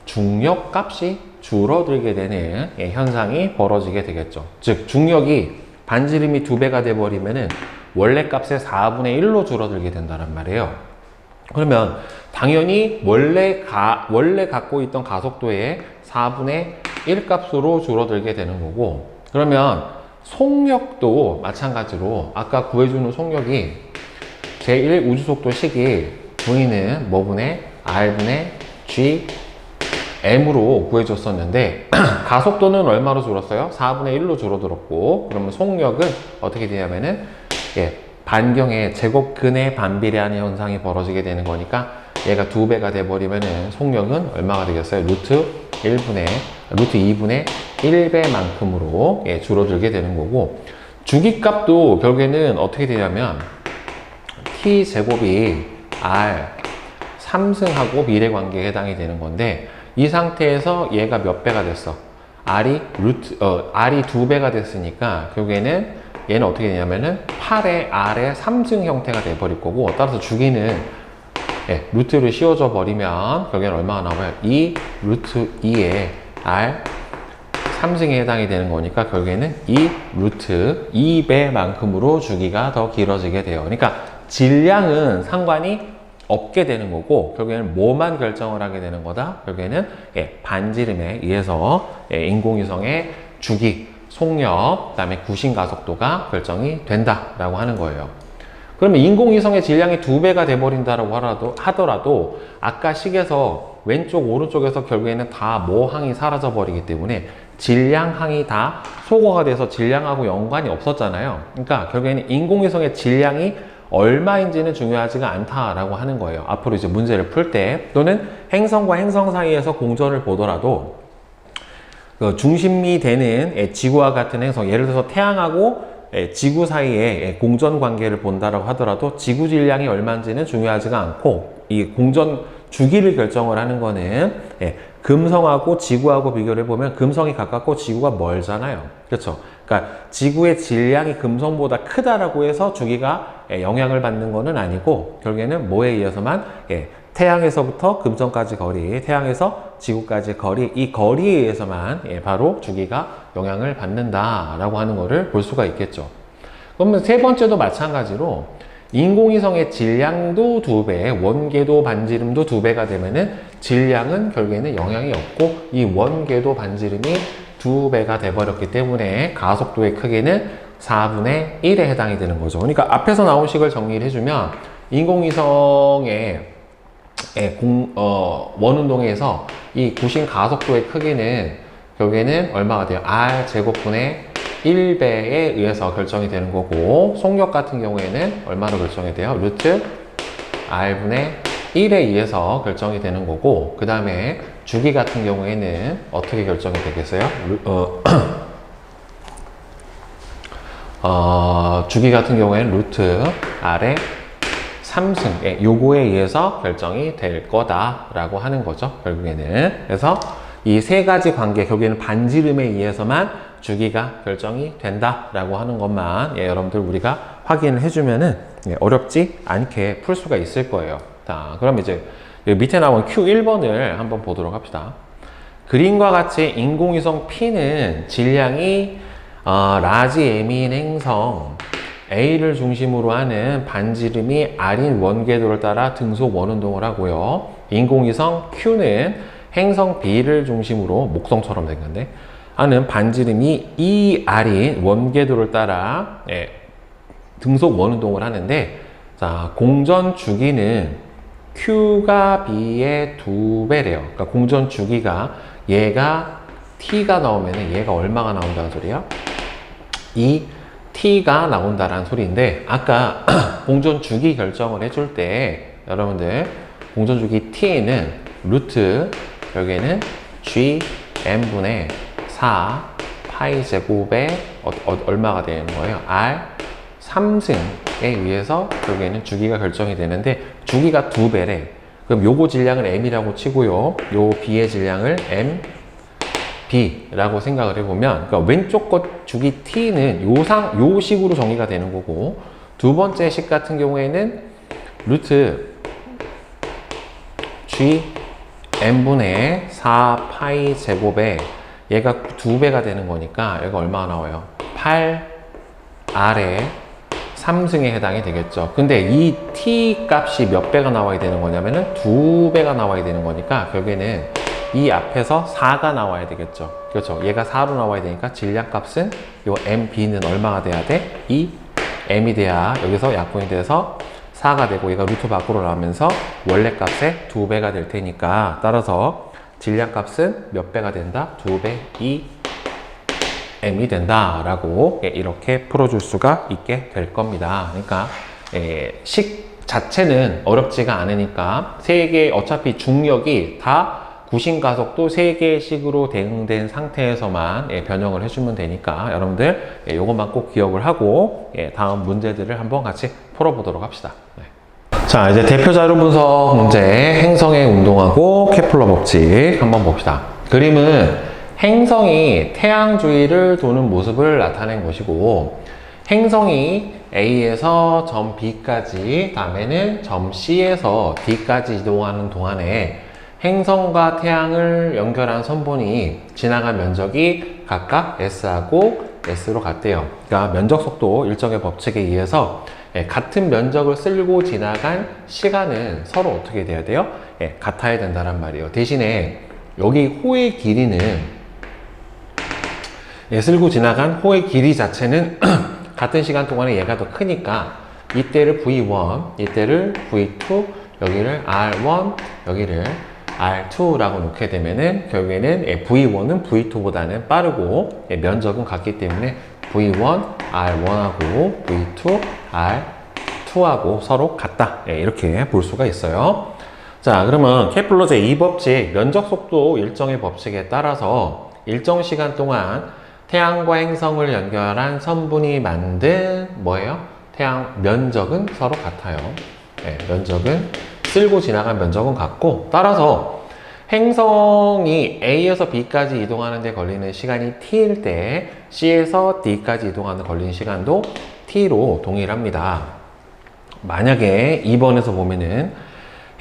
[SPEAKER 1] 중력 값이 줄어들게 되는 현상이 벌어지게 되겠죠. 즉 중력이 반지름이 2배가 돼버리면은 원래 값의 4분의 1로 줄어들게 된다는 말이에요. 그러면 당연히 원래 갖고 있던 가속도의 4분의 1 값으로 줄어들게 되는 거고 그러면 속력도 마찬가지로 아까 구해주는 속력이 제1 우주속도 식이 V는 뭐분의 R분의 G M으로 구해줬었는데 가속도는 얼마로 줄었어요? 4분의 1로 줄어들었고 그러면 속력은 어떻게 되냐면은 반경의 제곱근에 반비례하는 현상이 벌어지게 되는 거니까 얘가 2배가 돼버리면은 속력은 얼마가 되겠어요? 루트 2분의 1배만큼으로 줄어들게 되는 거고 주기값도 결국에는 어떻게 되냐면 T 제곱이 R 3승하고 비례 관계에 해당이 되는 건데 이 상태에서 얘가 몇 배가 됐어? R이 2배가 됐으니까 결국에는 얘는 어떻게 되냐면은 8의 R의 3승 형태가 돼버릴 거고 따라서 주기는 루트를 씌워줘 버리면 결국에는 얼마가 나와요? 2 루트 2의 R 3승에 해당이 되는 거니까 결국에는 2 루트 2배만큼으로 주기가 더 길어지게 돼요. 그러니까 질량은 상관이 없게 되는 거고 결국에는 뭐만 결정을 하게 되는 거다? 결국에는 반지름에 의해서 인공위성의 주기, 속력, 그다음에 구심 가속도가 결정이 된다라고 하는 거예요. 그러면 인공위성의 질량이 2배가 돼버린다라고 하더라도 아까 식에서 왼쪽 오른쪽에서 결국에는 다 모항이 사라져 버리기 때문에 질량항이 다 소거가 돼서 질량하고 연관이 없었잖아요. 그러니까 결국에는 인공위성의 질량이 얼마인지는 중요하지가 않다라고 하는 거예요. 앞으로 이제 문제를 풀 때 또는 행성과 행성 사이에서 공전을 보더라도 그 중심이 되는 지구와 같은 행성, 예를 들어서 태양하고 지구 사이에 공전 관계를 본다라고 하더라도 지구 질량이 얼마인지는 중요하지가 않고 이 공전 주기를 결정을 하는 거는 금성하고 지구하고 비교를 해보면 금성이 가깝고 지구가 멀잖아요. 그렇죠? 그러니까 지구의 질량이 금성보다 크다라고 해서 주기가 영향을 받는 거는 아니고 결국에는 뭐에 의해서만 태양에서부터 금성까지 거리, 태양에서 지구까지 거리, 이 거리에 의해서만 바로 주기가 영향을 받는다라고 하는 거를 볼 수가 있겠죠. 그러면 세 번째도 마찬가지로 인공위성의 질량도 2배, 원궤도 반지름도 2배가 되면은 질량은 결국에는 영향이 없고 이 원궤도 반지름이 2배가 돼버렸기 때문에 가속도의 크기는 4분의 1에 해당이 되는 거죠. 그러니까 앞에서 나온 식을 정리를 해주면 인공위성의 원운동에서 이 구심 가속도의 크기는 결국에는 얼마가 돼요? R 제곱분의 1배에 의해서 결정이 되는 거고 속력 같은 경우에는 얼마로 결정이 돼요? 루트 R분의 1에 의해서 결정이 되는 거고, 그 다음에 주기 같은 경우에는 어떻게 결정이 되겠어요? 주기 같은 경우에는 루트 R의 3승, 요거에 의해서 결정이 될 거다라고 하는 거죠, 결국에는. 그래서 이 세 가지 관계, 결국에는 반지름에 의해서만 주기가 결정이 된다라고 하는 것만 여러분들 우리가 확인을 해주면은 어렵지 않게 풀 수가 있을 거예요. 자, 그럼 이제 밑에 나온 Q1번을 한번 보도록 합시다. 그림과 같이 인공위성 P는 질량이 라지 M인 행성 A를 중심으로 하는 반지름이 R인 원궤도를 따라 등속 원운동을 하고요. 인공위성 Q는 행성 B를 중심으로 목성처럼 된 건데 하는 반지름이 ER인 원궤도를 따라 등속 원운동을 하는데, 자, 공전 주기는 Q가 B의 2배래요. 그러니까 공전 주기가 얘가 T가 나오면 얘가 얼마가 나온다는 소리야? 이 T가 나온다라는 소리인데, 아까 공전 주기 결정을 해줄 때 여러분들 공전 주기 T는 루트 여기에는 G M분의 4 파이 제곱에 얼마가 되는 거예요? R 3승에 의해서 여기에는 주기가 결정이 되는데, 주기가 2배래. 그럼 요거 질량을 M이라고 치고요. 요 B의 질량을 M, B라고 생각을 해보면, 그러니까 왼쪽 것 주기 T는 요 식으로 정의가 되는 거고, 두 번째 식 같은 경우에는 루트 G M분의 4 파이 제곱에 얘가 2배가 되는 거니까 얘가 얼마가 나와요? 8R의 3승에 해당이 되겠죠. 근데 이 T 값이 몇 배가 나와야 되는 거냐면은 2배가 나와야 되는 거니까 결국에는 이 앞에서 4가 나와야 되겠죠. 그렇죠. 얘가 4로 나와야 되니까 질량 값은 요 MB는 얼마가 돼야 돼? 이 M이 돼야 여기서 약분이 돼서 4가 되고, 얘가 루트 밖으로 나오면서 원래 값의 2배가 될 테니까, 따라서 질량 값은 몇 배가 된다? 2배 2M이 된다 라고 이렇게 풀어줄 수가 있게 될 겁니다. 그러니까 식 자체는 어렵지가 않으니까 어차피 중력이 다 구심가속도 3개의 식으로 대응된 상태에서만 변형을 해주면 되니까 여러분들 이것만 꼭 기억을 하고 다음 문제들을 한번 같이 풀어보도록 합시다. 자, 이제 대표 자료 분석 문제, 행성의 운동하고 케플러 법칙 한번 봅시다. 그림은 행성이 태양 주위를 도는 모습을 나타낸 것이고, 행성이 A에서 점 B까지, 다음에는 점 C에서 D까지 이동하는 동안에 행성과 태양을 연결한 선분이 지나간 면적이 각각 S하고 S로 같대요. 그러니까 면적 속도 일정의 법칙에 의해서 같은 면적을 쓸고 지나간 시간은 서로 어떻게 돼야 돼요? 같아야 된다는 말이에요. 대신에 여기 호의 길이는 쓸고 지나간 호의 길이 자체는 같은 시간 동안에 얘가 더 크니까 이때를 V1, 이때를 V2, 여기를 R1, 여기를 R2라고 놓게 되면은 결국에는 V1은 V2보다는 빠르고 면적은 같기 때문에 V1, R1하고 V2, R2하고 서로 같다. 이렇게 볼 수가 있어요. 자, 그러면 케플러 제2법칙, 면적 속도 일정의 법칙에 따라서 일정 시간 동안 태양과 행성을 연결한 선분이 만든 뭐예요? 태양 면적은 서로 같아요. 면적은 쓸고 지나간 면적은 같고, 따라서 행성이 A에서 B까지 이동하는 데 걸리는 시간이 T일 때 C에서 D까지 이동하는 데 걸리는 시간도 T로 동일합니다. 만약에 2번에서 보면은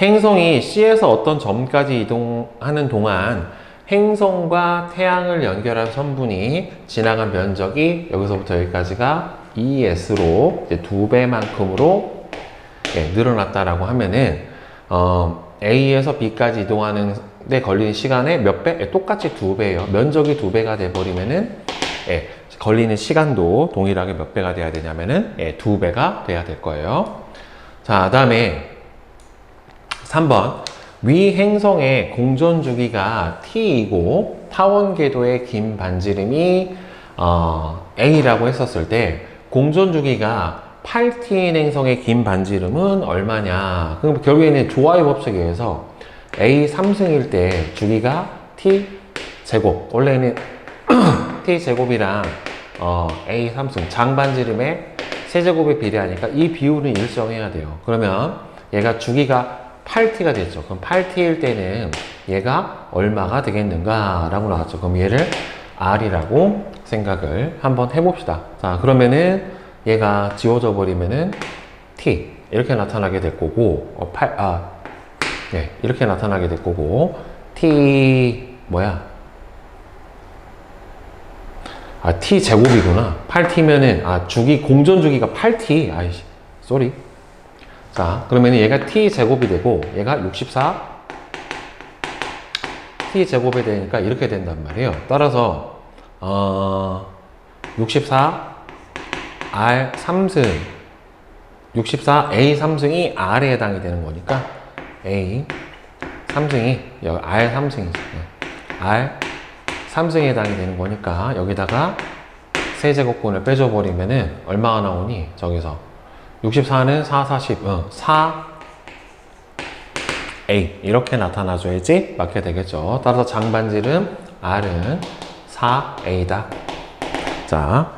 [SPEAKER 1] 행성이 C에서 어떤 점까지 이동하는 동안 행성과 태양을 연결한 선분이 지나간 면적이 여기서부터 여기까지가 ES로 이제 2배만큼으로 늘어났다라고 하면은 A에서 B까지 이동하는 데 걸리는 시간의 몇 배? 똑같이 2배예요. 면적이 2배가 돼버리면은 걸리는 시간도 동일하게 몇 배가 돼야 되냐면은 2배가 돼야 될 거예요. 자, 다음에 3번. 위 행성의 공전 주기가 T이고 타원 궤도의 긴 반지름이 A라고 했었을 때 공전 주기가 8t인 행성의 긴 반지름은 얼마냐? 그럼 결국에는 조화의 법칙에 의해서 a 3승일 때 주기가 t 제곱, 원래는 t 제곱이랑 a 3승 장반지름의 세제곱에 비례하니까 이 비율은 일정해야 돼요. 그러면 얘가 주기가 8t가 됐죠. 그럼 8t일 때는 얘가 얼마가 되겠는가 라고 나왔죠. 그럼 얘를 r이라고 생각을 한번 해봅시다. 자, 그러면은 얘가 지워져 버리면은 t 이렇게 나타나게 될 거고, 네, 이렇게 나타나게 될 거고, t 뭐야? t 제곱이구나. 8t면은 주기 공전 주기가 8t. 아이씨, 쏘리. 자, 그러면 얘가 t 제곱이 되고 얘가 64 t 제곱이 되니까 이렇게 된단 말이에요. 따라서 64 r 3승 64 a 3승이 r에 해당이 되는 거니까 a 3승이 여기 r 3승이죠. r 3승에 해당이 되는 거니까 여기다가 세제곱근을 빼줘 버리면은 얼마가 나오니? 저기서 64는 4, 40, 4 a 이렇게 나타나줘야지 맞게 되겠죠. 따라서 장반지름 r은 4a다. 자,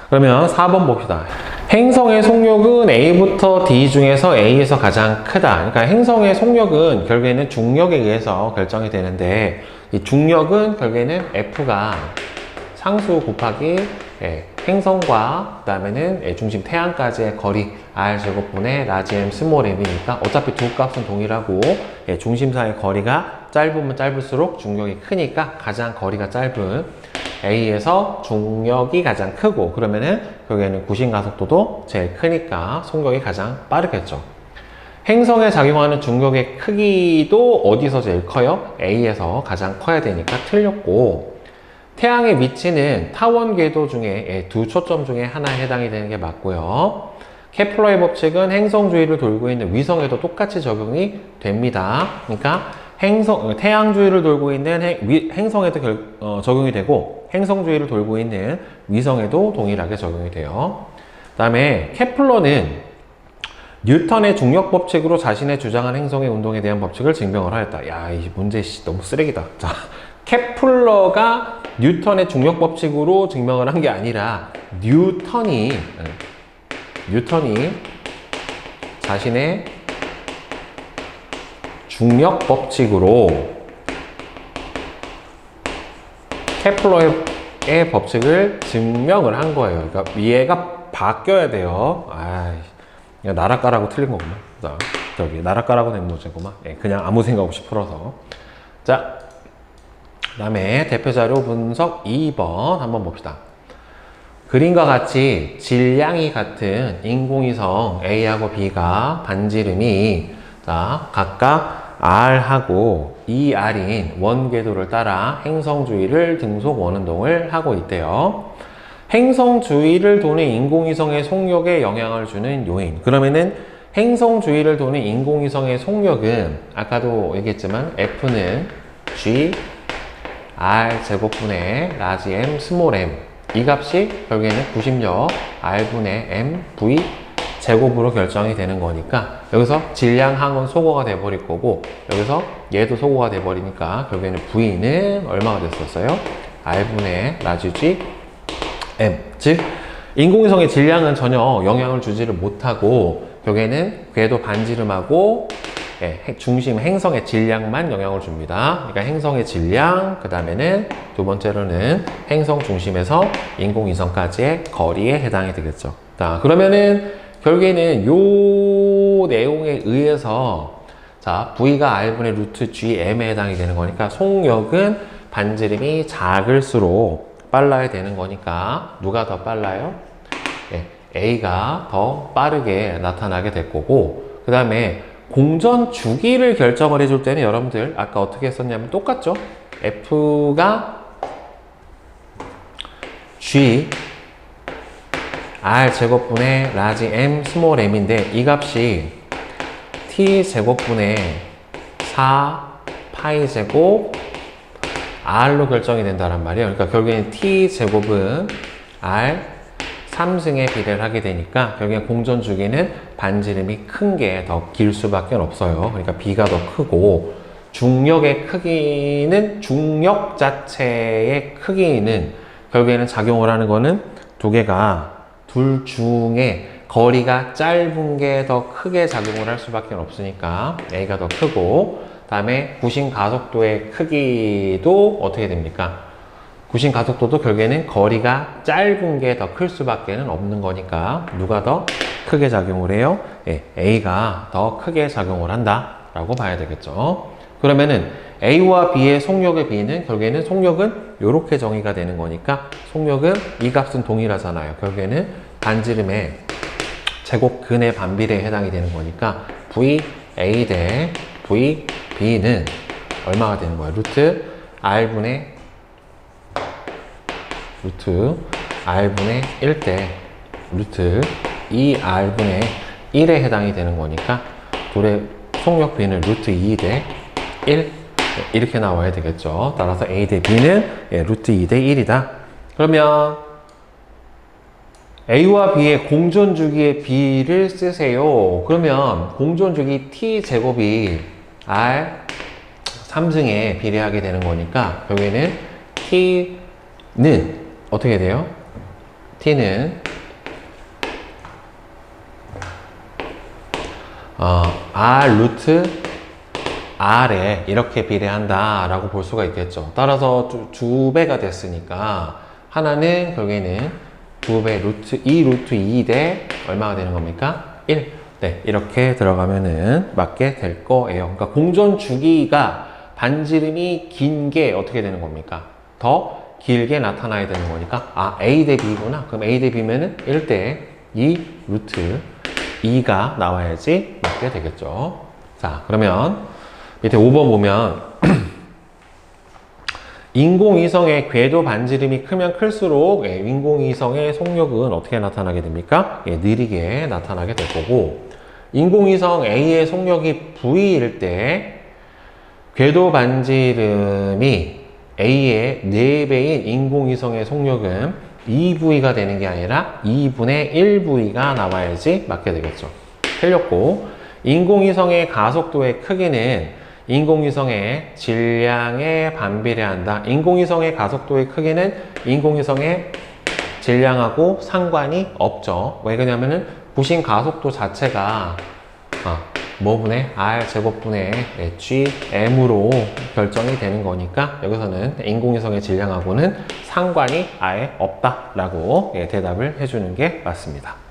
[SPEAKER 1] 그러면 4번 봅시다. 행성의 속력은 a부터 d 중에서 a에서 가장 크다. 그러니까 행성의 속력은 결국에는 중력에 의해서 결정이 되는데, 이 중력은 결국에는 f가 상수 곱하기 행성과 그 다음에는 중심 태양까지의 거리 r제곱분의 라지 m 스몰 m이니까 어차피 두 값은 동일하고 중심사의 거리가 짧으면 짧을수록 중력이 크니까 가장 거리가 짧은 A에서 중력이 가장 크고, 그러면은 결국에는 구심 가속도도 제일 크니까 속력이 가장 빠르겠죠. 행성에 작용하는 중력의 크기도 어디서 제일 커요? A에서 가장 커야 되니까 틀렸고, 태양의 위치는 타원 궤도 중에 두 초점 중에 하나에 해당이 되는 게 맞고요. 케플러의 법칙은 행성 주위를 돌고 있는 위성에도 똑같이 적용이 됩니다. 그러니까 태양 주위를 돌고 있는 행성에도 적용이 되고, 행성 주위를 돌고 있는 위성에도 동일하게 적용이 돼요. 그 다음에 케플러는 뉴턴의 중력 법칙으로 자신의 주장한 행성의 운동에 대한 법칙을 증명을 하였다. 야, 이 문제 너무 쓰레기다. 자, 케플러가 뉴턴의 중력 법칙으로 증명을 한 게 아니라 뉴턴이 자신의 중력 법칙으로 케플러의 법칙을 증명을 한 거예요. 그러니까 얘가 바뀌어야 돼요. 그냥 나락가라고 틀린 거구만. 자, 저기 나락가라고 낸 문제구만. 그냥 아무 생각 없이 풀어서. 자, 그 다음에 대표자료 분석 2번 한번 봅시다. 그림과 같이 질량이 같은 인공위성 A하고 B가 반지름이 각각 R하고 2R인 원궤도를 따라 행성 주위를 등속 원운동을 하고 있대요. 행성 주위를 도는 인공위성의 속력에 영향을 주는 요인. 그러면은 행성 주위를 도는 인공위성의 속력은 아까도 얘기했지만 F는 G R 제곱분의 라지 M 스몰 m, 이 값이 결국에는 구심력 R분의 M V 제곱으로 결정이 되는 거니까 여기서 질량항은 소거가 돼 버릴 거고, 여기서 얘도 소거가 돼 버리니까 결국에는 V는 얼마가 됐었어요? R분의 라지 G M. 즉 인공위성의 질량은 전혀 영향을 주지를 못하고 결국에는 궤도 반지름하고 중심 행성의 질량만 영향을 줍니다. 그러니까 행성의 질량, 그 다음에는 두 번째로는 행성 중심에서 인공위성까지의 거리에 해당이 되겠죠. 자, 그러면은 결국에는 요 내용에 의해서 V가 R분의 루트 GM에 해당이 되는 거니까 속력은 반지름이 작을수록 빨라야 되는 거니까 누가 더 빨라요? A가 더 빠르게 나타나게 될 거고, 그 다음에 공전 주기를 결정을 해줄 때는 여러분들 아까 어떻게 했었냐면 똑같죠? F가 G R 제곱분의 라지 M 스몰 m인데 이 값이 T 제곱분의 4 파이 제곱 R로 결정이 된다는 말이에요. 그러니까 결국에는 T 제곱은 R 3승에 비례를 하게 되니까 결국엔 공전 주기는 반지름이 큰 게 더 길 수밖에 없어요. 그러니까 B가 더 크고, 중력의 크기는, 중력 자체의 크기는 결국에는 작용을 하는 거는 두 개가, 둘 중에 거리가 짧은 게 더 크게 작용을 할 수밖에 없으니까 A가 더 크고, 다음에 구심 가속도의 크기도 어떻게 됩니까? 구심 가속도도 결국에는 거리가 짧은 게 더 클 수밖에 없는 거니까 누가 더 크게 작용을 해요? 예, A가 더 크게 작용을 한다 라고 봐야 되겠죠. 그러면은 A와 B의 속력의 B는 결국에는 속력은 이렇게 정의가 되는 거니까, 속력은 이 값은 동일하잖아요. 결국에는 반지름의 제곱근의 반비례에 해당이 되는 거니까 VA 대 VB는 얼마가 되는 거예요? 루트 R분의 1대 루트 2R분의 1에 해당이 되는 거니까 둘의 속력 B는 루트 2 대 1 이렇게 나와야 되겠죠. 따라서 A 대 B는 루트 2 대 1이다. 그러면 A와 B의 공전주기의 B를 쓰세요. 그러면 공전주기 T제곱이 R 3승에 비례하게 되는 거니까 결국에는 T는 어떻게 돼요? T는 R 루트 R에 이렇게 비례한다 라고 볼 수가 있겠죠. 따라서 두 배가 됐으니까 하나는 결국에는 2배 루트 2 루트 2 대 얼마가 되는 겁니까? 1. 네, 이렇게 들어가면은 맞게 될 거예요. 그러니까 공전 주기가 반지름이 긴 게 어떻게 되는 겁니까? 더 길게 나타나야 되는 거니까, A 대 B구나. 그럼 A 대 B면은 1대 2 루트 2가 나와야지 맞게 되겠죠. 자, 그러면 밑에 5번 보면 인공위성의 궤도 반지름이 크면 클수록 인공위성의 속력은 어떻게 나타나게 됩니까? 느리게 나타나게 될 거고, 인공위성 A의 속력이 V일 때 궤도 반지름이 A의 4배인 인공위성의 속력은 2V가 되는 게 아니라 2분의 1V가 나와야지 맞게 되겠죠. 틀렸고, 인공위성의 가속도의 크기는 인공위성의 질량에 반비례한다. 인공위성의 가속도의 크기는 인공위성의 질량하고 상관이 없죠. 왜 그러냐면은 구심 가속도 자체가 뭐분의 R 제곱분의 GM으로 결정이 되는 거니까 여기서는 인공위성의 질량하고는 상관이 아예 없다라고 대답을 해주는 게 맞습니다.